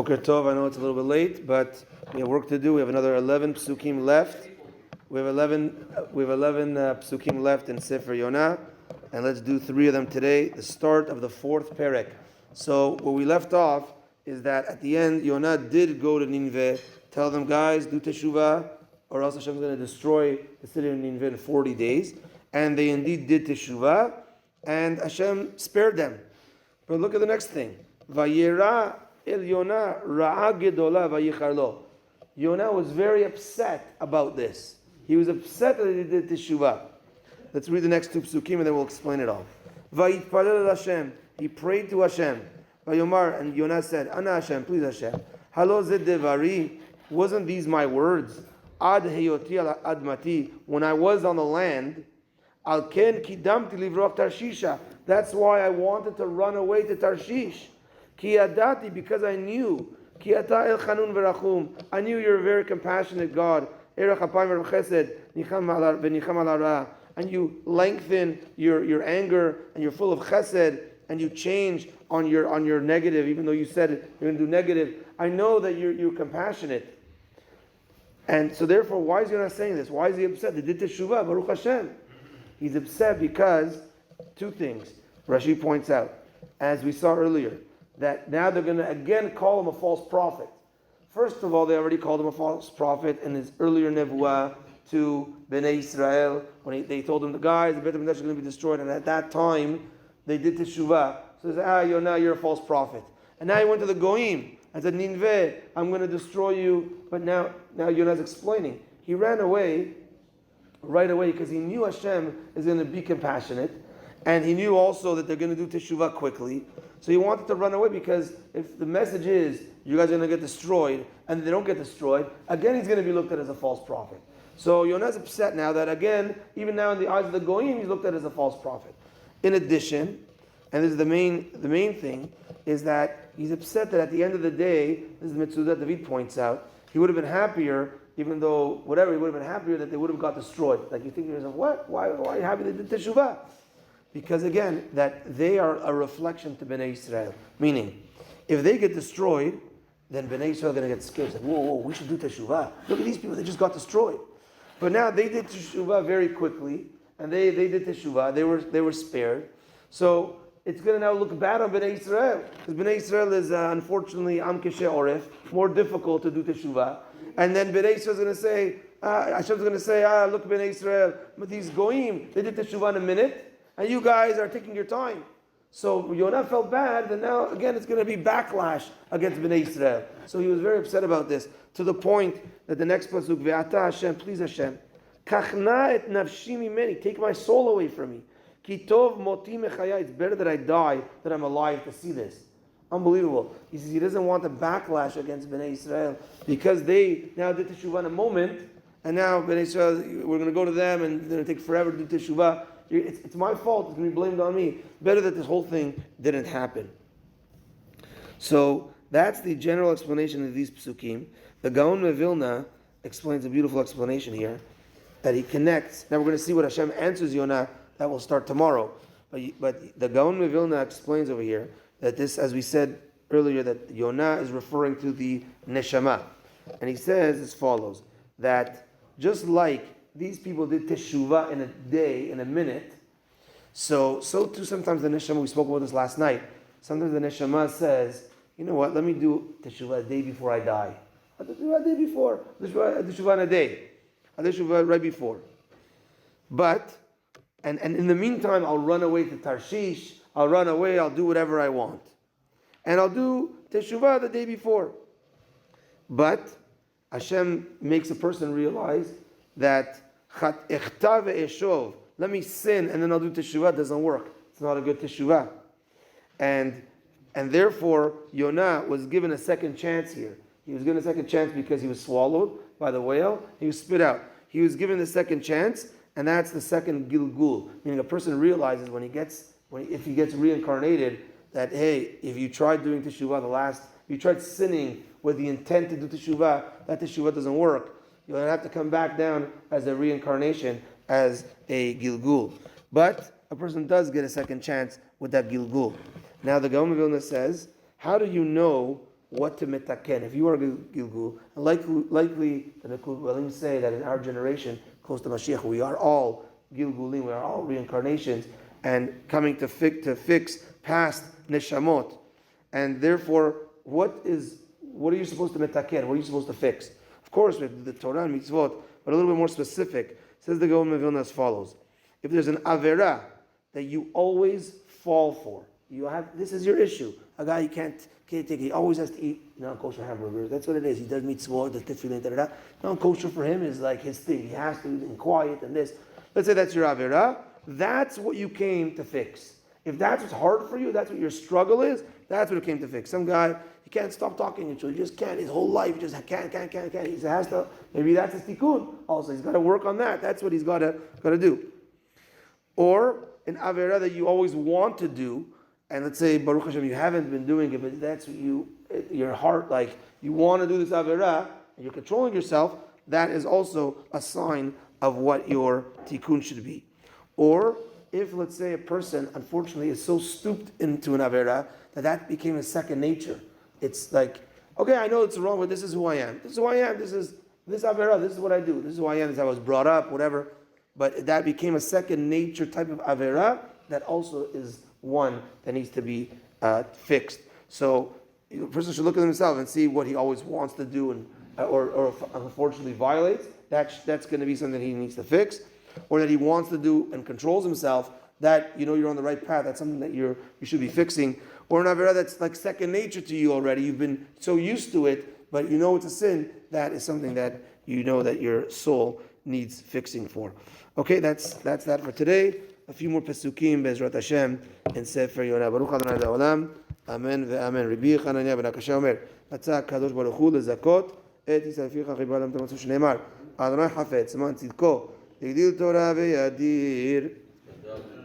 Boker Tov, I know it's a little bit late, but we have work to do. We have another 11 Pesukim left. We have 11 Pesukim left in Sefer Yona, and let's do 3 of them today, the start of the 4th Perek. So where we left off is that at the end, Yona did go to Nineveh, tell them, guys, do teshuvah, or else Hashem is going to destroy the city of Nineveh in 40 days. And they indeed did teshuvah, and Hashem spared them. But look at the next thing. Vayera el Yona ra'a gedola vayicharlo. Yona was very upset about this. He was upset that he did teshuvah. Let's read the next 2 psukim and then we'll explain it all. Vayitpalel el Hashem. He prayed to Hashem. Vayomar, and Yona said, Ana Hashem, please Hashem. Halo zed devari. Wasn't these my words? Ad heyoti al admati. When I was on the land, al ken kidamti livrach Tarshisha. That's why I wanted to run away to Tarshish. Ki adati, because I knew. Ki ata el chanun verachum. I knew you're a very compassionate God. Erach apayim v'chesed v'nicham al hara. And you lengthen your anger, and you're full of chesed, and you change on your negative, even though you said you're going to do negative. I know that you're compassionate. And so therefore, why is he not saying this? Why is he upset? They did teshuvah, Baruch Hashem. He's upset because 2 things. Rashi points out, as we saw earlier, that now they're going to again call him a false prophet. First of all, they already called him a false prophet in his earlier nevuah to Bnei Israel, when they told him, the guys, the Beit HaMikdash is going to be destroyed, and at that time, they did teshuvah. So they said, you're a false prophet. And now he went to the Goyim and said, Nineveh, I'm going to destroy you. But now Yonah's explaining. He ran away right away because he knew Hashem is going to be compassionate, and he knew also that they're going to do teshuvah quickly. So he wanted to run away because if the message is you guys are going to get destroyed and they don't get destroyed, again he's going to be looked at as a false prophet. So Yonah's upset now that again, even now in the eyes of the Goyim, he's looked at as a false prophet. In addition, and this is the main thing, is that he's upset that at the end of the day, this is Metzudah David points out, he would have been happier, even though whatever, he would have been happier that they would have got destroyed. Like you think to yourself, what? Why are you happy they did teshuvah? Because again, that they are a reflection to Bnei Israel. Meaning, if they get destroyed, then Bnei Israel are going to get scared. Like, whoa, we should do teshuvah. Look at these people, they just got destroyed. But now they did teshuvah very quickly, and they did teshuvah. They were spared. So it's going to now look bad on Bnei Israel, because Bnei Israel is unfortunately Am Keshe Oref, more difficult to do teshuvah. And then Bnei Israel is going to say, Hashem's going to say, look Bnei Israel, but these Goyim, they did teshuvah in a minute, and you guys are taking your time. So Yonah felt bad, and now again it's going to be backlash against Bnei Israel. So he was very upset about this, to the point that the next pasuk, Ve'ata Hashem, please Hashem, Kachna et nafshi mimeni, take my soul away from me. Ki tov moti mechaya, it's better that I die than I'm alive to see this. Unbelievable. He says he doesn't want the backlash against Bnei Israel because they now did teshuvah in a moment, and now Bnei Israel, we're going to go to them and they're going to take forever to do teshuvah. It's my fault. It's going to be blamed on me. Better that this whole thing didn't happen. So that's the general explanation of these psukim. The Gaon Mevilna explains a beautiful explanation here that he connects. Now we're going to see what Hashem answers Yonah. That will start tomorrow. But the Gaon Mevilna explains over here that this, as we said earlier, that Yonah is referring to the neshama. And he says as follows, that just like these people did teshuvah in a day, in a minute, so too sometimes the neshama, we spoke about this last night, sometimes the neshama says, you know what, let me do teshuvah a day before I die. I'll do teshuvah a day before, I'll do teshuvah in a day, I'll do teshuvah right before. But, and in the meantime, I'll run away to Tarshish, I'll run away, I'll do whatever I want. And I'll do teshuvah the day before. But Hashem makes a person realize that let me sin and then I'll do teshuvah doesn't work. It's not a good teshuvah. And therefore, Yonah was given a second chance here. He was given a second chance because he was swallowed by the whale. He was spit out. He was given the second chance, and that's the second Gilgul. Meaning a person realizes if he gets reincarnated, that hey, if you tried doing teshuvah you tried sinning with the intent to do teshuvah, that teshuvah doesn't work. You'll have to come back down as a reincarnation, as a Gilgul. But a person does get a second chance with that Gilgul. Now the Gaon of Vilna says, how do you know what to metaken. If you are Gilgul, likely the Gilgulim say that in our generation, close to Mashiach, we are all Gilgulim, we are all reincarnations, and coming to fix past neshamot. And therefore, what are you supposed to metaken? What are you supposed to fix? Of course, we have the Torah and mitzvot, but a little bit more specific. Says the Gilgulim of Vilna as follows: if there's an avera that you always fall for, this is your issue. A guy can't take it. He always has to eat non-kosher hamburgers. That's what it is. He does mitzvot, does tefillin, da. Non-kosher for him is like his thing. He has to be quiet and this. Let's say that's your avera. That's what you came to fix. If that's what's hard for you, that's what your struggle is, that's what it came to fix. Some guy, he can't stop talking to you. He just can't. His whole life, he just can't. He has to. Maybe that's his tikkun. Also, he's got to work on that. That's what he's got to do. Or an avera that you always want to do, and let's say Baruch Hashem, you haven't been doing it, but that's what your heart, like you want to do this avera, and you're controlling yourself. That is also a sign of what your tikkun should be. Or if, let's say, a person, unfortunately, is so stooped into an avera that became a second nature. It's like, okay, I know it's wrong, but this is who I am. This is who I am. This avera. This is what I do. This is who I am. This is how I was brought up, whatever. But that became a second nature type of avera that also is one that needs to be fixed. So the person should look at himself and see what he always wants to do and or unfortunately violates. That's going to be something that he needs to fix. Or that he wants to do and controls himself, that you're on the right path, that's something that you should be fixing. Or an avera that's like second nature to you already, you've been so used to it, but it's a sin, that is something that that your soul needs fixing for. Okay, that's that for today. A few more Pesukim, Bezrat Hashem, in Sefer Yona. Baruch Adonai Le'olam, Amen ve'amen. Rabbi Chananya ben Akasha omer, Matzah Kadosh Baruch Hu lezakot, et Yisrael ficha chibar lam tamatzu shneimar, Adonai Hafetz, man tzidko, Yigdil Torah ve'yadir.